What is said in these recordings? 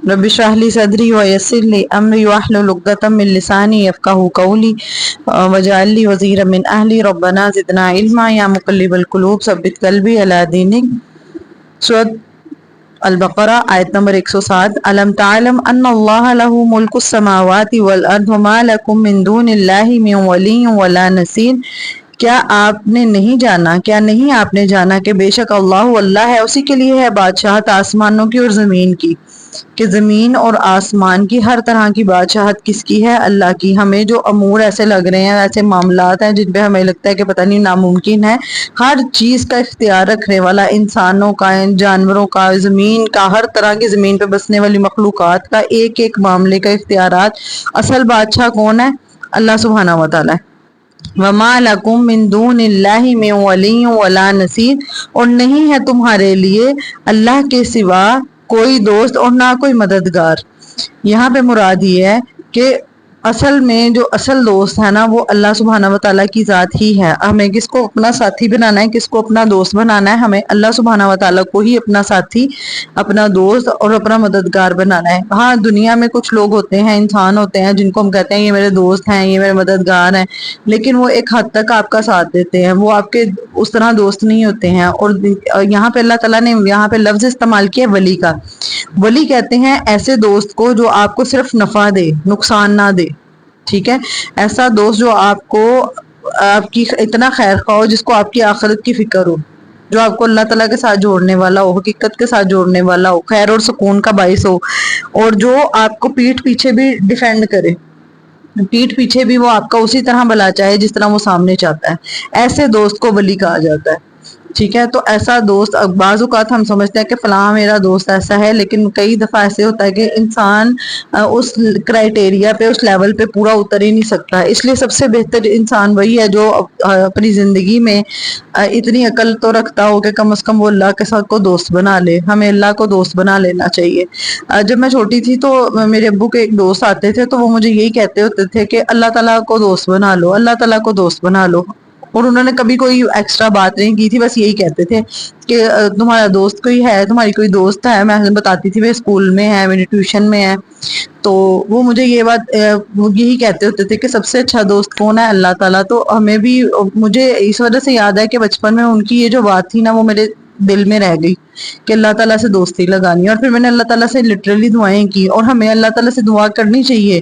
Rabbi इश्रह ली सदरी व यस्सिर ली अमरी वाहलुल उक़दतम मिन लिसानी यफ़क़हू क़ौली वजअल ली वज़ीरम मिन अहली रब्बना ज़िदना इल्मा या मुक़ल्लिबल क़ुलूब सब्बित क़ल्बी अला दीनिक। सूरत अल-बक़रा आयत नंबर 107। अलम तालम अन्नल्लाह लहू मुल्कुस समावाति वल अर्द व मा लकुम मिन दूनिल्लाहि मिन वलिय्यिन वला नसीर। क्या नहीं आपने जाना कि बेशक अल्लाह है, उसी के लिए है बादशाहत आसमानों की और ज़मीन की, कि ज़मीन और आसमान की हर तरह की बादशाहत किसकी है? अल्लाह की। हमें जो अमूर ऐसे लग रहे हैं, ऐसे मामलात हैं जिन पे हमें लगता है कि पता नहीं नामुमकिन है, हर चीज़ का इख्तियार रखने वाला, इंसानों का, जानवरों का, ज़मीन का, हर तरह की ज़मीन पे बसने वाली मखलूक़ात का एक एक मामले का इख्तियारात असल बादशाह कौन है? अल्लाह सुब्हानहू व तआला है। वमा लकुम मिन दूनिल्लाहि मिन वलिय्यिन वला नसीर, और नहीं है तुम्हारे लिए अल्लाह के सिवा कोई दोस्त और ना कोई मददगार। यहाँ पे मुराद ये है कि असल में जो असल दोस्त है ना, वो अल्लाह सुब्हानहू व तआला की ज़ात ही है। हमें किसको अपना साथी बनाना है, किसको अपना दोस्त बनाना है? हमें अल्लाह सुब्हानहू व तआला को ही अपना साथी, अपना दोस्त और अपना मददगार बनाना है। हाँ, दुनिया में कुछ लोग होते हैं, इंसान होते हैं जिनको हम कहते हैं ये मेरे दोस्त हैं, ये मेरे मददगार हैं, लेकिन वो एक हद तक आपका साथ देते हैं, वो आपके उस तरह दोस्त नहीं होते हैं। और यहाँ पे अल्लाह ताला ने यहाँ पे लफ्ज़ इस्तेमाल किया वली का। वली कहते हैं ऐसे दोस्त को जो आपको सिर्फ नफा दे, नुकसान ना दे। ठीक है, ऐसा दोस्त जो आपको आपकी इतना खैर खा हो, जिसको आपकी आखिरत की फिक्र हो, जो आपको अल्लाह ताला के साथ जोड़ने वाला हो, हकीकत के साथ जोड़ने वाला हो, खैर और सुकून का बाइस हो, और जो आपको पीठ पीछे भी डिफेंड करे, पीठ पीछे भी वो आपका उसी तरह भला चाहे जिस तरह वो सामने चाहता है। ऐसे दोस्त को वली कहा जाता है। ठीक है, तो ऐसा दोस्त, बाज़ औक़ात हम समझते हैं कि फलां मेरा दोस्त ऐसा है, लेकिन कई दफ़ा ऐसे होता है कि इंसान उस क्राइटेरिया पे, उस लेवल पे पूरा उतर ही नहीं सकता। इसलिए सबसे बेहतर इंसान वही है जो अपनी ज़िंदगी में इतनी अकल तो रखता हो कि कम से कम वो अल्लाह के साथ को दोस्त बना ले। हमें अल्लाह को दोस्त बना लेना चाहिए। जब मैं छोटी थी तो मेरे अब्बू के एक दोस्त आते थे, तो वो मुझे यही कहते होते थे कि अल्लाह ताला को दोस्त बना लो, अल्लाह ताला को दोस्त बना लो। और उन्होंने कभी कोई एक्स्ट्रा बात नहीं की थी, बस यही कहते थे कि तुम्हारा दोस्त कोई है, तुम्हारी कोई दोस्त है? मैं बताती थी मेरे स्कूल में है, मेरी ट्यूशन में है। तो वो मुझे ये बात यही कहते होते थे कि सबसे अच्छा दोस्त कौन है? अल्लाह ताला। तो हमें भी, मुझे इस वजह से याद है कि बचपन में उनकी ये जो बात थी ना, वो मेरे दिल में रह गई कि अल्लाह ताला से दोस्ती लगानी। और फिर मैंने अल्लाह ताला से लिटरली दुआएं की, और हमें अल्लाह ताला से दुआ करनी चाहिए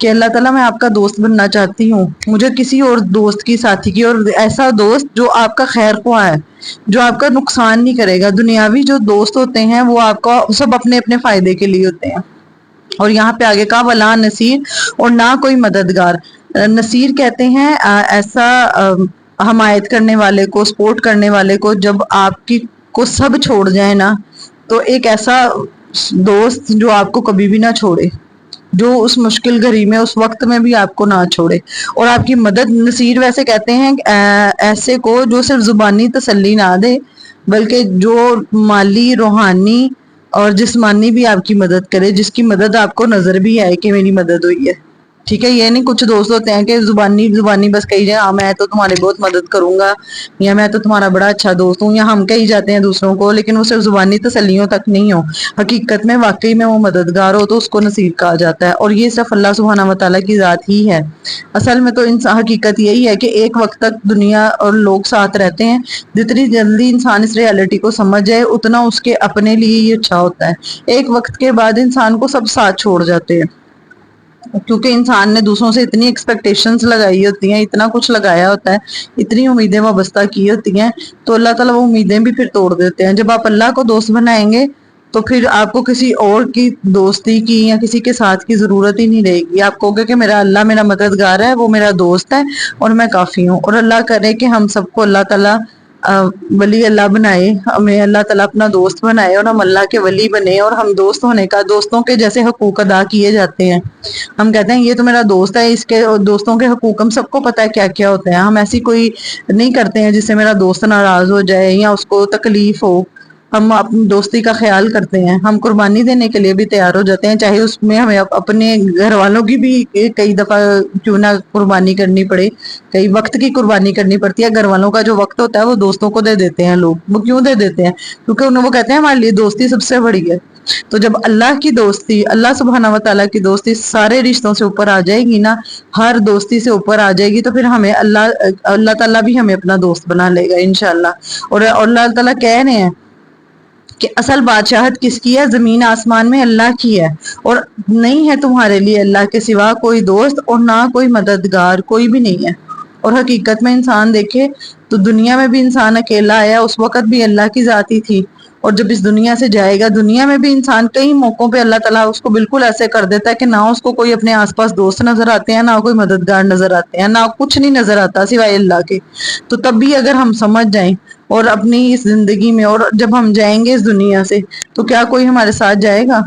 कि अल्लाह ताला मैं आपका दोस्त बनना चाहती हूँ, मुझे किसी और दोस्त की, साथी की, और ऐसा दोस्त जो आपका खैर ख्वाह है, जो आपका नुकसान नहीं करेगा। दुनियावी जो दोस्त होते हैं वो आपका सब अपने अपने फायदे के लिए होते हैं। और यहाँ पे आगे कहा वला नसीर, और ना कोई मददगार। नसीर कहते हैं ऐसा हमायत करने वाले को, सपोर्ट करने वाले को, जब आपकी को सब छोड़ जाए ना, तो एक ऐसा दोस्त जो आपको कभी भी ना छोड़े, जो उस मुश्किल घड़ी में, उस वक्त में भी आपको ना छोड़े और आपकी मदद। नसीर वैसे कहते हैं ऐसे को जो सिर्फ जुबानी तसल्ली ना दे, बल्कि जो माली, रूहानी और जिस्मानी भी आपकी मदद करे, जिसकी मदद आपको नजर भी आए कि मेरी मदद हुई है। ठीक है, ये नहीं कुछ दोस्त होते हैं कि जुबानी बस कही जाए हाँ मैं तो तुम्हारी बहुत मदद करूंगा, या मैं तो तुम्हारा बड़ा अच्छा दोस्त हूँ, या हम कही जाते हैं दूसरों को, लेकिन वो सिर्फ जुबानी तसल्लियों तक नहीं हो, हकीकत में वाकई में वो मददगार हो, तो उसको नसीर कहा जाता है। और ये सिर्फ अल्लाह सुब्हानहू व तआला की जात ही है। असल में तो इंसान, हकीकत यही है कि एक वक्त तक दुनिया और लोग साथ रहते हैं। जितनी जल्दी इंसान इस रियलिटी को समझ जाए, उतना उसके अपने लिए ही अच्छा होता है। एक वक्त के बाद इंसान को सब साथ छोड़ जाते हैं, क्योंकि इंसान ने दूसरों से इतनी एक्सपेक्टेशंस लगाई होती हैं, इतना कुछ लगाया होता है, इतनी उम्मीदें वाबस्ता की होती हैं, तो अल्लाह ताला वो उम्मीदें भी फिर तोड़ देते हैं। जब आप अल्लाह को दोस्त बनाएंगे तो फिर आपको किसी और की दोस्ती की या किसी के साथ की जरूरत ही नहीं रहेगी। आप कहोगे कि मेरा अल्लाह मेरा मददगार है, वो मेरा दोस्त है और मैं काफी हूँ। और अल्लाह करे कि हम सबको अल्लाह ताला वली अल्लाह बनाए, हमें अल्लाह ताला अपना दोस्त बनाए और हम अल्लाह के वली बने। और हम दोस्त होने का, दोस्तों के जैसे हकूक अदा किए जाते हैं। हम कहते हैं ये तो मेरा दोस्त है, इसके दोस्तों के हकूक हम सबको पता है क्या क्या होते हैं। हम ऐसी कोई नहीं करते हैं जिससे मेरा दोस्त नाराज हो जाए या उसको तकलीफ हो। ہم اپنی دوستی کا خیال کرتے ہیں، ہم قربانی دینے کے لیے بھی تیار ہو جاتے ہیں، چاہے اس میں ہمیں اپنے گھر والوں کی بھی کئی دفعہ کیوں نہ قربانی کرنی پڑے، کئی وقت کی قربانی کرنی پڑتی ہے۔ گھر والوں کا جو وقت ہوتا ہے وہ دوستوں کو دے دیتے ہیں لوگ، وہ کیوں دے دیتے ہیں؟ کیونکہ انہوں وہ کہتے ہیں ہمارے لیے دوستی سب سے بڑی ہے۔ تو جب اللہ کی دوستی، اللہ سبحانہ و تعالیٰ کی دوستی سارے رشتوں سے اوپر آ جائے گی نا، ہر دوستی سے اوپر آ جائے گی، تو پھر ہمیں اللہ تعالیٰ بھی ہمیں اپنا دوست بنا لے گا انشاءاللہ۔ اور اللہ تعالیٰ کہہ رہے ہیں کہ اصل بادشاہت کس کی ہے؟ زمین آسمان میں اللہ کی ہے، اور نہیں ہے تمہارے لیے اللہ کے سوا کوئی دوست اور نہ کوئی مددگار، کوئی بھی نہیں ہے۔ اور حقیقت میں انسان دیکھے تو دنیا میں بھی انسان اکیلا آیا، اس وقت بھی اللہ کی ذات ہی تھی، اور جب اس دنیا سے جائے گا، دنیا میں بھی انسان کئی موقعوں پہ اللہ تعالیٰ اس کو بالکل ایسے کر دیتا ہے کہ نہ اس کو کوئی اپنے آس پاس دوست نظر آتے ہیں، نہ کوئی مددگار نظر آتے ہیں، نہ کچھ نہیں نظر آتا سوائے اللہ کے۔ تو تب بھی اگر ہم سمجھ جائیں اور اپنی اس زندگی میں، اور جب ہم جائیں گے اس دنیا سے، تو کیا کوئی ہمارے ساتھ جائے گا؟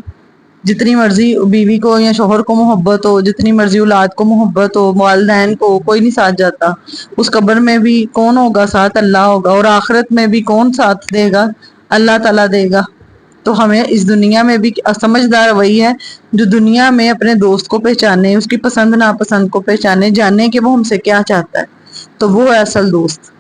جتنی مرضی بیوی کو یا شوہر کو محبت ہو، جتنی مرضی اولاد کو محبت ہو، والدین کو، کوئی نہیں ساتھ جاتا۔ اس قبر میں بھی کون ہوگا ساتھ؟ اللہ ہوگا، اور آخرت میں بھی کون ساتھ دے گا؟ اللہ تعالیٰ دے گا۔ تو ہمیں اس دنیا میں بھی سمجھدار وہی ہے جو دنیا میں اپنے دوست کو پہچانے، اس کی پسند ناپسند کو پہچانے، جانے کہ وہ ہم سے کیا چاہتا ہے، تو وہ ہے اصل دوست۔